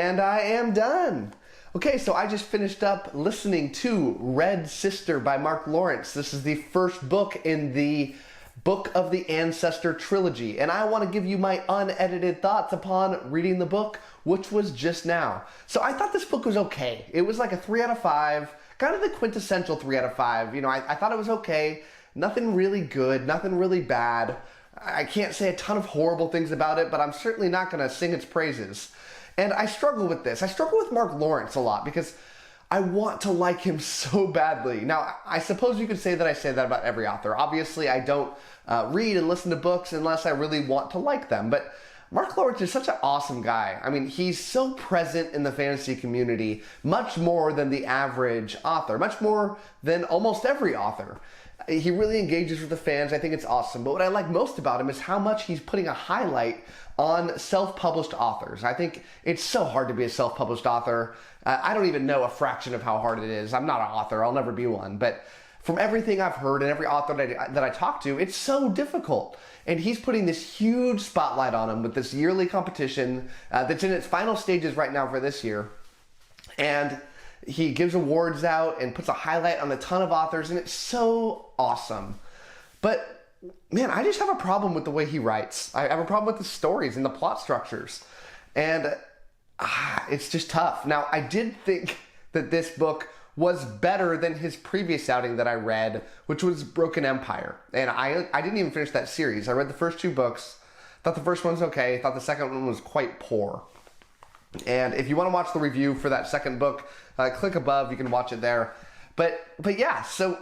And I am done. Okay, so I just finished up listening to Red Sister by Mark Lawrence. This is the first book in the Book of the Ancestor trilogy, and I want to give you my unedited thoughts upon reading the book, which was just now. So I thought this book was okay. It was like a 3 out of 5, kind of the quintessential 3 out of 5. You know, I thought it was okay. Nothing really good, nothing really bad. I can't say a ton of horrible things about it, but I'm certainly not going to sing its praises. And I struggle with this. I struggle with Mark Lawrence a lot because I want to like him so badly. Now, I suppose you could say that I say that about every author. Obviously, I don't read and listen to books unless I really want to like them. But Mark Lawrence is such an awesome guy. I mean, he's so present in the fantasy community, much more than the average author, much more than almost every author. He really engages with the fans. I think it's awesome. But what I like most about him is how much he's putting a highlight on self-published authors. I think it's so hard to be a self-published author. I don't even know a fraction of how hard it is. I'm not an author. I'll never be one. But from everything I've heard and every author that I talk to, it's so difficult. And he's putting this huge spotlight on him with this yearly competition that's in its final stages right now for this year. And he gives awards out and puts a highlight on a ton of authors, and it's so awesome. But man, I just have a problem with the way he writes. I have a problem with the stories and the plot structures. And it's just tough. Now, I did think that this book was better than his previous outing that I read, which was Broken Empire. And I didn't even finish that series. I read the first 2 books, thought the first one was okay, thought the second one was quite poor. And if you want to watch the review for that second book, click above, you can watch it there. But yeah, so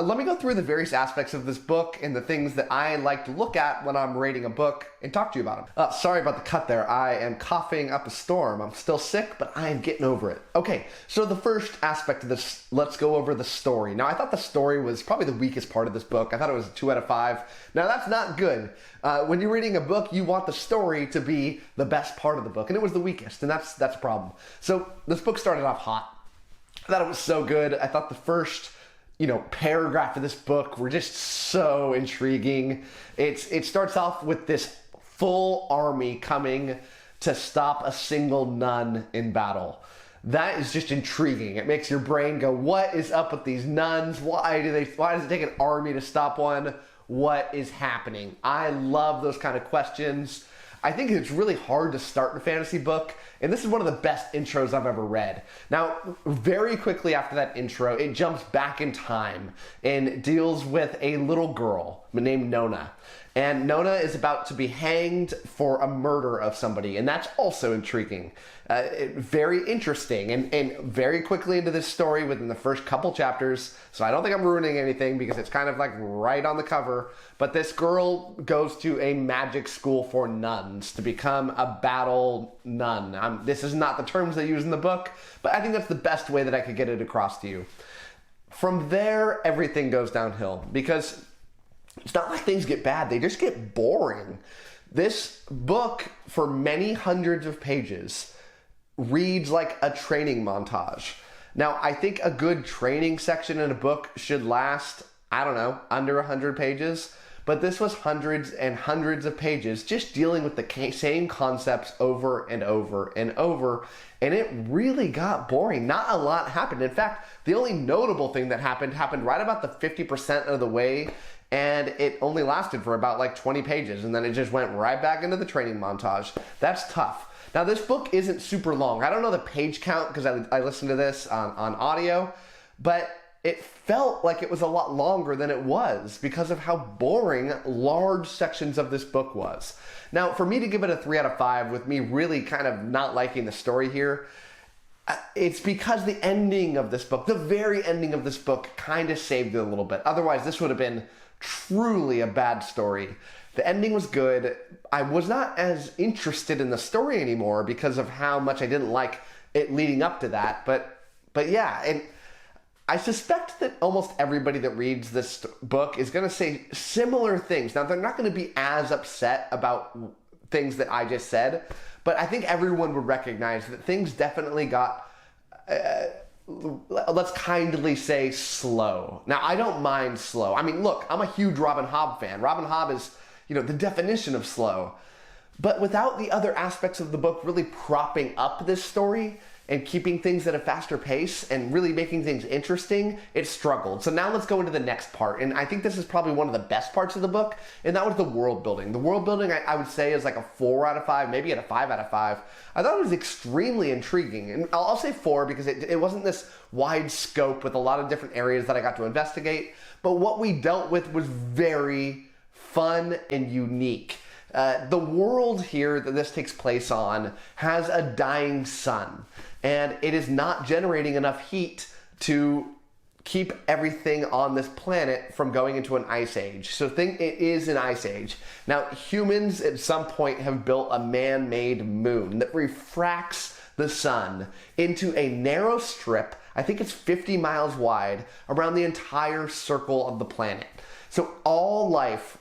let me go through the various aspects of this book and the things that I like to look at when I'm rating a book and talk to you about them. Sorry about the cut there. I am coughing up a storm. I'm still sick, but I am getting over it. Okay, so the first aspect of this, let's go over the story. Now, I thought the story was probably the weakest part of this book. I thought it was a 2 out of 5. Now, that's not good. When you're reading a book, you want the story to be the best part of the book, and it was the weakest, and that's a problem. So this book started off hot. I thought it was so good. I thought the first paragraph of this book were just so intriguing. It starts off with this full army coming to stop a single nun in battle. That is just intriguing. It makes your brain go, what is up with these nuns? Why does it take an army to stop one? What is happening? I love those kind of questions. I think it's really hard to start a fantasy book, and this is one of the best intros I've ever read. Now, very quickly after that intro, it jumps back in time and deals with a little girl named Nona. And Nona is about to be hanged for a murder of somebody, and that's also intriguing. Very interesting, and very quickly into this story within the first couple chapters, so I don't think I'm ruining anything because it's kind of like right on the cover, but this girl goes to a magic school for nuns to become a battle nun. This is not the terms they use in the book, but I think that's the best way that I could get it across to you. From there, everything goes downhill because it's not like things get bad, they just get boring. This book, for many hundreds of pages, reads like a training montage. Now, I think a good training section in a book should last, I don't know, under 100 pages, but this was hundreds and hundreds of pages just dealing with the same concepts over and over and over, and it really got boring. Not a lot happened. In fact, the only notable thing that happened right about the 50% of the way, and it only lasted for about like 20 pages, and then it just went right back into the training montage. That's tough. Now, this book isn't super long. I don't know the page count because I listened to this on audio, but it felt like it was a lot longer than it was because of how boring large sections of this book was. Now, for me to give it a 3 out of 5 with me really kind of not liking the story here, it's because the ending of this book, the very ending of this book, kind of saved it a little bit. Otherwise, this would have been truly a bad story. The ending was good. I was not as interested in the story anymore because of how much I didn't like it leading up to that. But yeah, and I suspect that almost everybody that reads this book is going to say similar things. Now, they're not going to be as upset about things that I just said, but I think everyone would recognize that things definitely got, let's kindly say, slow. Now, I don't mind slow. I mean, look, I'm a huge Robin Hobb fan. Robin Hobb is, the definition of slow. But without the other aspects of the book really propping up this story and keeping things at a faster pace and really making things interesting, it struggled. So now let's go into the next part. And I think this is probably one of the best parts of the book, and that was the world building. The world building, I would say, is like a 4 out of 5, maybe at a 5 out of 5. I thought it was extremely intriguing. And I'll say 4 because it wasn't this wide scope with a lot of different areas that I got to investigate. But what we dealt with was very fun and unique. The world here that this takes place on has a dying sun, and it is not generating enough heat to keep everything on this planet from going into an ice age. So think it is an ice age. Now, humans at some point have built a man-made moon that refracts the sun into a narrow strip, I think it's 50 miles wide, around the entire circle of the planet. So all life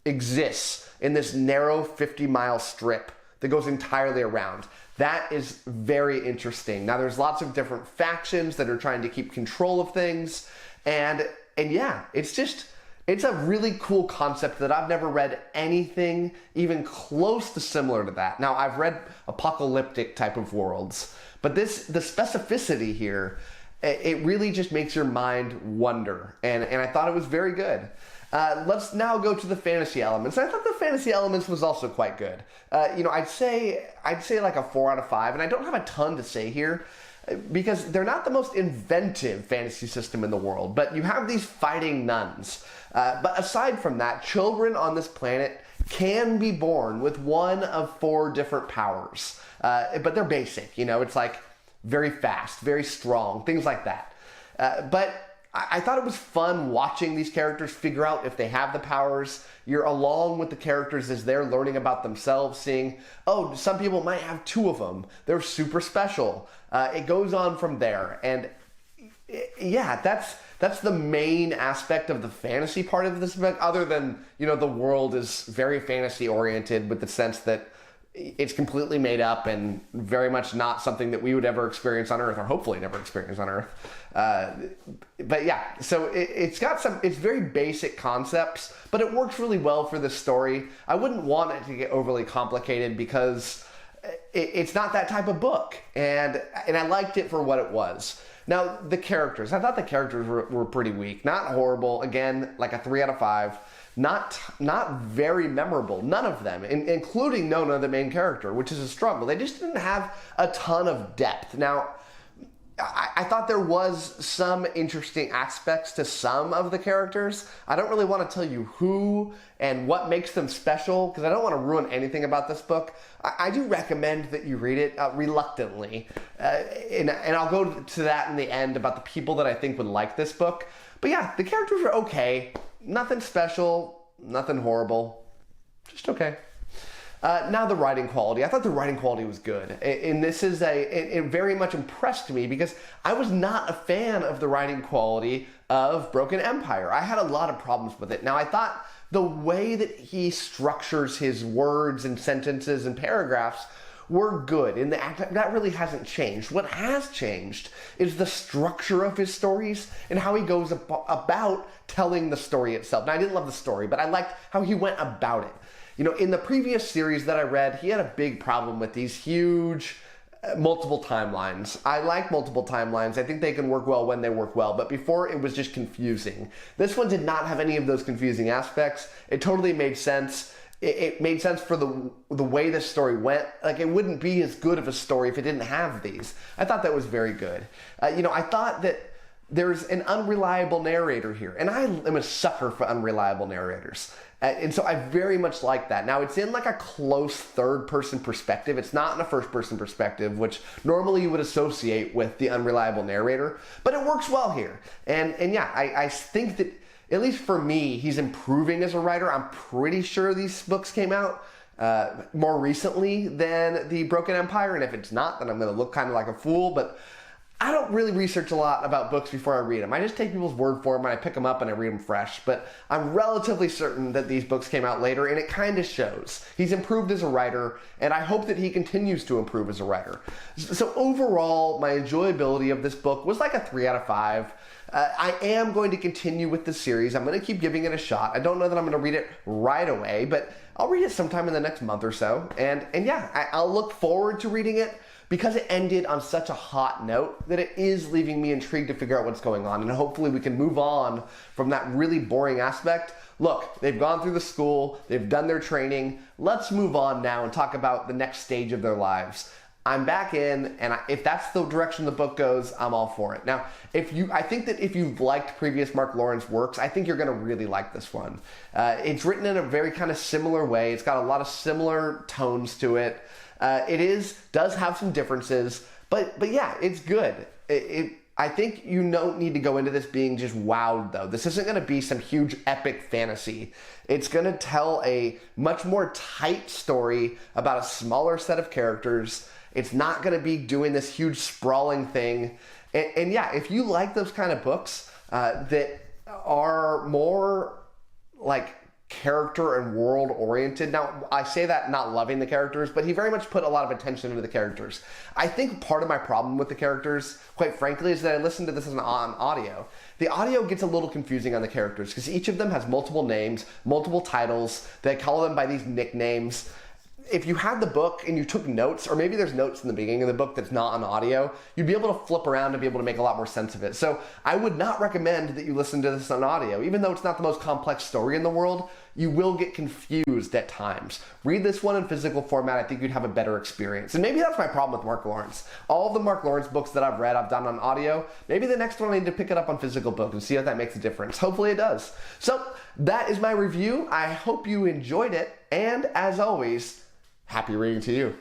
exists in this narrow 50-mile strip that goes entirely around. That is very interesting. Now, there's lots of different factions that are trying to keep control of things, and yeah, it's a really cool concept that I've never read anything even close to similar to that. Now, I've read apocalyptic type of worlds, but the specificity here, it really just makes your mind wonder, and I thought it was very good. Let's now go to the fantasy elements. I thought the fantasy elements was also quite good. I'd say like a 4 out of 5, and I don't have a ton to say here because they're not the most inventive fantasy system in the world, but you have these fighting nuns. But aside from that, children on this planet can be born with one of 4 different powers, but they're basic. It's like very fast, very strong, things like that. But I thought it was fun watching these characters figure out if they have the powers. You're along with the characters as they're learning about themselves, seeing, oh, some people might have 2 of them. They're super special. It goes on from there. And yeah, that's the main aspect of the fantasy part of this book, other than, the world is very fantasy oriented with the sense that it's completely made up and very much not something that we would ever experience on Earth, or hopefully never experience on Earth. But yeah, so it's very basic concepts, but it works really well for this story. I wouldn't want it to get overly complicated because it's not that type of book, and I liked it for what it was. Now, the characters. I thought the characters were pretty weak. Not horrible. Again, like a 3 out of 5. Not very memorable. None of them, including Nona, the main character, which is a struggle. They just didn't have a ton of depth. Now, I thought there was some interesting aspects to some of the characters. I don't really want to tell you who and what makes them special because I don't want to ruin anything about this book. I do recommend that you read it reluctantly. And I'll go to that in the end about the people that I think would like this book. But yeah, the characters are okay. Nothing special, nothing horrible, just okay. Now the writing quality. I thought the writing quality was good. And this is it very much impressed me because I was not a fan of the writing quality of Broken Empire. I had a lot of problems with it. Now I thought the way that he structures his words and sentences and paragraphs were good, and that really hasn't changed. What has changed is the structure of his stories and how he goes about telling the story itself. Now, I didn't love the story, but I liked how he went about it. In the previous series that I read, he had a big problem with these huge multiple timelines. I like multiple timelines. I think they can work well when they work well, but before it was just confusing. This one did not have any of those confusing aspects. It totally made sense. It made sense for the way this story went. Like, it wouldn't be as good of a story if it didn't have these. I thought that was very good. I thought that there's an unreliable narrator here, and I am a sucker for unreliable narrators. And so I very much like that. Now, it's in like a close third-person perspective. It's not in a first-person perspective, which normally you would associate with the unreliable narrator, but it works well here. And yeah, I think that, at least for me, he's improving as a writer. I'm pretty sure these books came out more recently than the Broken Empire, and if it's not, then I'm going to look kind of like a fool, but I don't really research a lot about books before I read them. I just take people's word for them, and I pick them up and I read them fresh, but I'm relatively certain that these books came out later, and it kind of shows. He's improved as a writer, and I hope that he continues to improve as a writer. So overall, my enjoyability of this book was like a 3 out of 5. I am going to continue with the series. I'm going to keep giving it a shot. I don't know that I'm going to read it right away, but I'll read it sometime in the next month or so. And yeah, I'll look forward to reading it because it ended on such a hot note that it is leaving me intrigued to figure out what's going on. And hopefully we can move on from that really boring aspect. Look, they've gone through the school, they've done their training. Let's move on now and talk about the next stage of their lives. I'm back in, and if that's the direction the book goes, I'm all for it. Now, I think that if you've liked previous Mark Lawrence works, I think you're going to really like this one. It's written in a very kind of similar way. It's got a lot of similar tones to it. It does have some differences, but yeah, it's good. I think you don't need to go into this being just wowed, though. This isn't going to be some huge epic fantasy. It's going to tell a much more tight story about a smaller set of characters. It's not going to be doing this huge sprawling thing. And yeah, if you like those kind of books that are more like character and world oriented. Now, I say that not loving the characters, but he very much put a lot of attention into the characters. I think part of my problem with the characters, quite frankly, is that I listened to this on audio. The audio gets a little confusing on the characters because each of them has multiple names, multiple titles. They call them by these nicknames. If you had the book and you took notes, or maybe there's notes in the beginning of the book that's not on audio, you'd be able to flip around and be able to make a lot more sense of it. So I would not recommend that you listen to this on audio. Even though it's not the most complex story in the world, you will get confused at times. Read this one in physical format. I think you'd have a better experience. And maybe that's my problem with Mark Lawrence. All of the Mark Lawrence books that I've read, I've done on audio. Maybe the next one I need to pick it up on physical book and see if that makes a difference. Hopefully it does. So that is my review. I hope you enjoyed it. And as always, happy reading to you.